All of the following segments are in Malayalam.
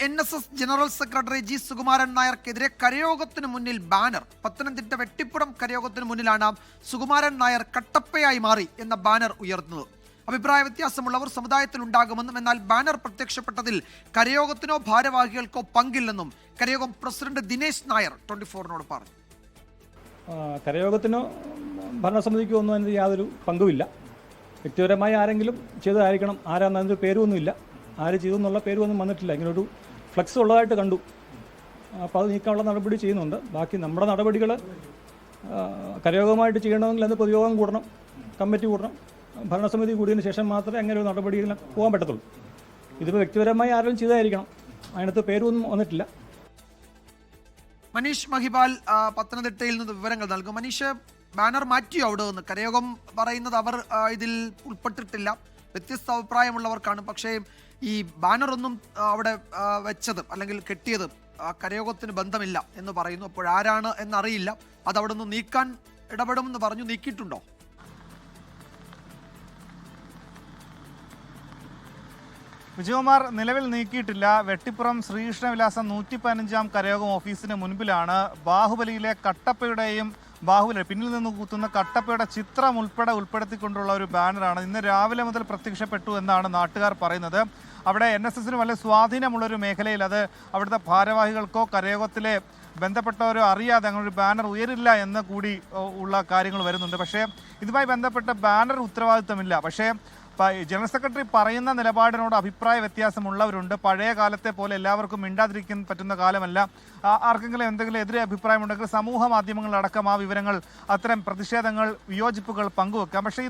NSS general secretary G Sukumaran നായർക്കെതിരെ കരയോഗത്തിന് മുന്നിൽ ബാനർ. പത്തനംതിട്ട വെട്ടിപ്പുറം കരയോഗത്തിന് മുന്നിലാണ് സുകുമാരൻ നായർ കട്ടപ്പയായി മാറി എന്ന ബാനർ ഉയർന്നത്. അഭിപ്രായ വ്യത്യാസമുള്ളവർ സമുദായത്തിൽ ഉണ്ടാകുമെന്നും എന്നാൽ ബാനർ പ്രത്യക്ഷപ്പെട്ടതിൽ കരയോഗത്തിനോ ഭാരവാഹികൾക്കോ പങ്കില്ലെന്നും കരയോഗം പ്രസിഡന്റ് ദിനേശ് നായർ 24-നോട് പറഞ്ഞു. കരയോഗത്തിനോ ഭരണസമിതിക്കോ ഒന്നും അതിന് യാതൊരു പങ്കുമില്ല. വ്യക്തിപരമായി ആരെങ്കിലും ചെയ്തതായിരിക്കണം. ആരാന്നതിൻ്റെ പേരുമൊന്നുമില്ല. ആര് ചെയ്തു എന്നുള്ള പേരുമൊന്നും വന്നിട്ടില്ല. ഇങ്ങനൊരു ഫ്ലക്സ് ഉള്ളതായിട്ട് കണ്ടു. അപ്പോൾ അത് നീക്കാനുള്ള നടപടി ചെയ്യുന്നുണ്ട്. ബാക്കി നമ്മുടെ നടപടികൾ കരയോഗമായിട്ട് ചെയ്യണമെങ്കിൽ അത് പൊതുയോഗം കൂടണം, കമ്മിറ്റി കൂടണം, ഭരണസമിതി കൂടിയതിന് ശേഷം മാത്രമേ അങ്ങനെ ഒരു നടപടിയിൽ പോകാൻ പറ്റത്തുള്ളൂ. ഇതിപ്പോൾ വ്യക്തിപരമായി ആരെങ്കിലും ചെയ്തായിരിക്കണം. അതിനകത്ത് പേരൊന്നും വന്നിട്ടില്ല. മനീഷ് മഹിപാൽ പത്തനംതിട്ടയിൽ നിന്ന് വിവരങ്ങൾ നൽകും. മനീഷ്, ബാനർ മാറ്റിയോ അവിടെ നിന്ന്? കരയോഗം പറയുന്നത് അവർ ഇതിൽ ഉൾപ്പെട്ടിട്ടില്ല, വ്യത്യസ്ത അഭിപ്രായമുള്ളവർക്കാണ്. പക്ഷേ ഈ ബാനറൊന്നും അവിടെ വെച്ചത് അല്ലെങ്കിൽ കെട്ടിയത് കരയോഗത്തിന് ബന്ധമില്ല എന്ന് പറയുന്നു. അപ്പോഴാരാണ് എന്നറിയില്ല. അത് അവിടെ നിന്ന് നീക്കാൻ ഇടപെടുമെന്ന് പറഞ്ഞു. നീക്കിയിട്ടുണ്ടോ? വിജയകുമാർ, നിലവിൽ നീക്കിയിട്ടില്ല. വെട്ടിപ്പുറം ശ്രീകൃഷ്ണവിലാസം 115-ാം കരയോഗം ഓഫീസിന് മുൻപിലാണ് ബാഹുബലിയിലെ കട്ടപ്പയുടെയും ബാഹുബലി പിന്നിൽ നിന്ന് കുത്തുന്ന കട്ടപ്പയുടെ ചിത്രം ഉൾപ്പെടുത്തിക്കൊണ്ടുള്ള ഒരു ബാനറാണ് ഇന്ന് രാവിലെ മുതൽ പ്രത്യക്ഷപ്പെട്ടു എന്നാണ് നാട്ടുകാർ പറയുന്നത്. അവിടെ NSSന് വലിയ സ്വാധീനമുള്ളൊരു മേഖലയിൽ അത് അവിടുത്തെ ഭാരവാഹികൾക്കോ കരയോഗത്തിലെ ബന്ധപ്പെട്ടവരോ അറിയാതെ അങ്ങനെ ഒരു ബാനർ ഉയരില്ല എന്ന് കൂടി ഉള്ള കാര്യങ്ങൾ വരുന്നുണ്ട്. പക്ഷേ ഇതുമായി ബന്ധപ്പെട്ട ബാനർ ഉത്തരവാദിത്തമില്ല. പക്ഷേ ജനറൽ സെക്രട്ടറി പറയുന്ന നിലപാടിനോട് അഭിപ്രായ വ്യത്യാസമുള്ളവരുണ്ട്. പഴയ കാലത്തെ പോലെ എല്ലാവർക്കും മിണ്ടാതിരിക്കാൻ പറ്റുന്ന കാലമല്ല. ആർക്കെങ്കിലും എന്തെങ്കിലും എതിരെ അഭിപ്രായമുണ്ടെങ്കിൽ സമൂഹ മാധ്യമങ്ങളിലടക്കം ആ വിവരങ്ങൾ, അത്തരം പ്രതിഷേധങ്ങൾ, വിയോജിപ്പുകൾ പങ്കുവെക്കാം. പക്ഷേ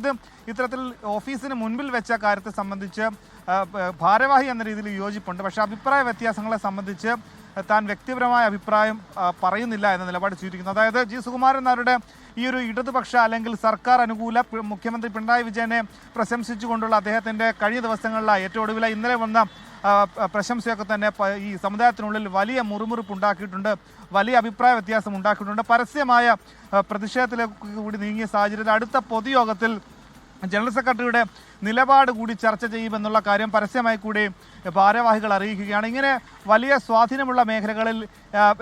ഇത്തരത്തിൽ ഓഫീസിന് മുൻപിൽ വെച്ച കാര്യത്തെ സംബന്ധിച്ച് ഭാരവാഹി എന്ന രീതിയിൽ വിയോജിപ്പുണ്ട്. പക്ഷേ അഭിപ്രായ വ്യത്യാസങ്ങളെ സംബന്ധിച്ച് താൻ വ്യക്തിപരമായ അഭിപ്രായം പറയുന്നില്ല എന്ന നിലപാട് സ്വീകരിക്കുന്നു. അതായത് ജി സുകുമാരൻ നായരുടെ ഈ ഒരു ഇടതുപക്ഷ അല്ലെങ്കിൽ സർക്കാർ അനുകൂല മുഖ്യമന്ത്രി പിണറായി വിജയനെ പ്രശംസിച്ചുകൊണ്ടുള്ള അദ്ദേഹത്തിൻ്റെ കഴിഞ്ഞ ദിവസങ്ങളിലായി ഏറ്റവും ഒടുവിലായി ഇന്നലെ വന്ന പ്രശംസയൊക്കെ തന്നെ ഈ സമുദായത്തിനുള്ളിൽ വലിയ മുറുമുറുപ്പ് ഉണ്ടാക്കിയിട്ടുണ്ട്, വലിയ അഭിപ്രായ വ്യത്യാസം ഉണ്ടാക്കിയിട്ടുണ്ട്. പരസ്യമായ പ്രതിഷേധത്തിലേക്ക് കൂടി നീങ്ങിയ സാഹചര്യത്തിൽ അടുത്ത പൊതുയോഗത്തിൽ ജനറൽ സെക്രട്ടറിയുടെ നിലപാട് കൂടി ചർച്ച ചെയ്യുമെന്നുള്ള കാര്യം പരസ്യമായി കൂടി ഭാരവാഹികൾ അറിയിക്കുകയാണ്. ഇങ്ങനെ വലിയ സ്വാധീനമുള്ള മേഖലകളിൽ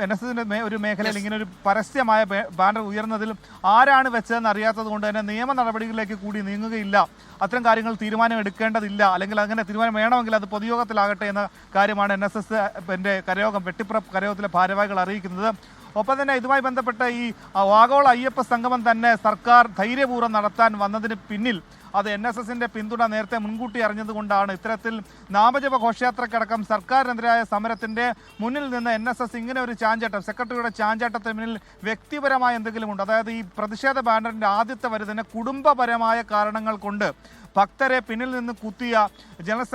NSSന്റെ ഒരു മേഖലയിൽ ഇങ്ങനെ ഒരു പരസ്യമായ ബാനർ ഉയർന്നതിൽ ആരാണ് വെച്ചതെന്ന് അറിയാത്തത് കൊണ്ട് തന്നെ നിയമ നടപടികളിലേക്ക് കൂടി നീങ്ങുകയില്ല. അത്തരം കാര്യങ്ങൾ തീരുമാനം എടുക്കേണ്ടതില്ല, അല്ലെങ്കിൽ അങ്ങനെ തീരുമാനം വേണമെങ്കിൽ അത് പൊതുയോഗത്തിലാകട്ടെ എന്ന കാര്യമാണ് NSSന്റെ കരയോഗം വെട്ടിപ്പുറം കരയോഗത്തിലെ ഭാരവാഹികൾ അറിയിക്കുന്നത്. ഒപ്പം തന്നെ ഇതുമായി ബന്ധപ്പെട്ട ഈ ആഗോള അയ്യപ്പ സംഗമം തന്നെ സർക്കാർ ധൈര്യപൂർവ്വം നടത്താൻ വന്നതിന് പിന്നിൽ അത് NSSന്റെ പിന്തുണ നേരത്തെ മുൻകൂട്ടി അറിഞ്ഞതുകൊണ്ടാണ്. ഇത്തരത്തിൽ നാമജപ ഘോഷയാത്രക്കടക്കം സർക്കാരിനെതിരായ സമരത്തിന്റെ മുന്നിൽ നിന്ന് NSS ഇങ്ങനെ ഒരു ചാഞ്ചാട്ടം, സെക്രട്ടറിയുടെ ചാഞ്ചാട്ടത്തിന് പിന്നിൽ വ്യക്തിപരമായ എന്തെങ്കിലും ഉണ്ട്. അതായത് ഈ പ്രതിഷേധ ബാനറിന്റെ ആദ്യത്തെ വരി തന്നെ കുടുംബപരമായ കാരണങ്ങൾ കൊണ്ട് ഭക്തരെ പിന്നിൽ നിന്ന് കുത്തിയ ജനറൽ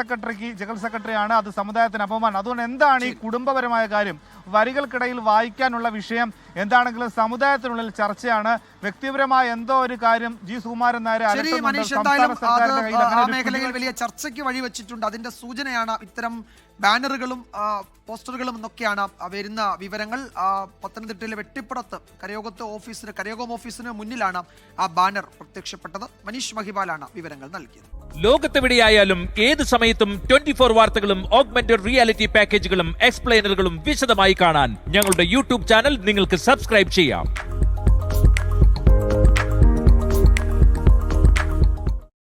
സെക്രട്ടറിയാണ്, അത് സമുദായത്തിന് അപമാനം. അതുകൊണ്ട് എന്താണ് ഈ കുടുംബപരമായ കാര്യം? വരികൾക്കിടയിൽ വായിക്കാനുള്ള വിഷയം എന്താണെങ്കിലും സമുദായത്തിനുള്ളിൽ ചർച്ചയാണ്. വ്യക്തിപരമായ എന്തോ ഒരു കാര്യം ജി സുകുമാരൻ നായരെ മേഖലയിൽ വലിയ ചർച്ചയ്ക്ക് വഴിവെച്ചിട്ടുണ്ട്. അതിന്റെ സൂചനയാണ് ഇത്തരം ബാനറുകളും പോസ്റ്ററുകളും എന്നൊക്കെയാണ് വരുന്ന വിവരങ്ങൾ. പത്തനംതിട്ടയിലെ വെട്ടിപ്പുറത്ത് കരയോഗം ഓഫീസിന് മുന്നിലാണ് ആ ബാനർ പ്രത്യക്ഷപ്പെട്ടത്. മനീഷ് മഹിപാലാണ് വിവരങ്ങൾ നൽകിയത്. ലോകത്തെവിടെയായാലും ഏത് സമയത്തും 24 വാർത്തകളും ഓഗ്മെന്റഡ് റിയാലിറ്റി പാക്കേജുകളും എക്സ്പ്ലെയിനറുകളും വിശദമായി കാണാൻ ഞങ്ങളുടെ YouTube ചാനൽ നിങ്ങൾക്ക് സബ്സ്ക്രൈബ് ചെയ്യാം.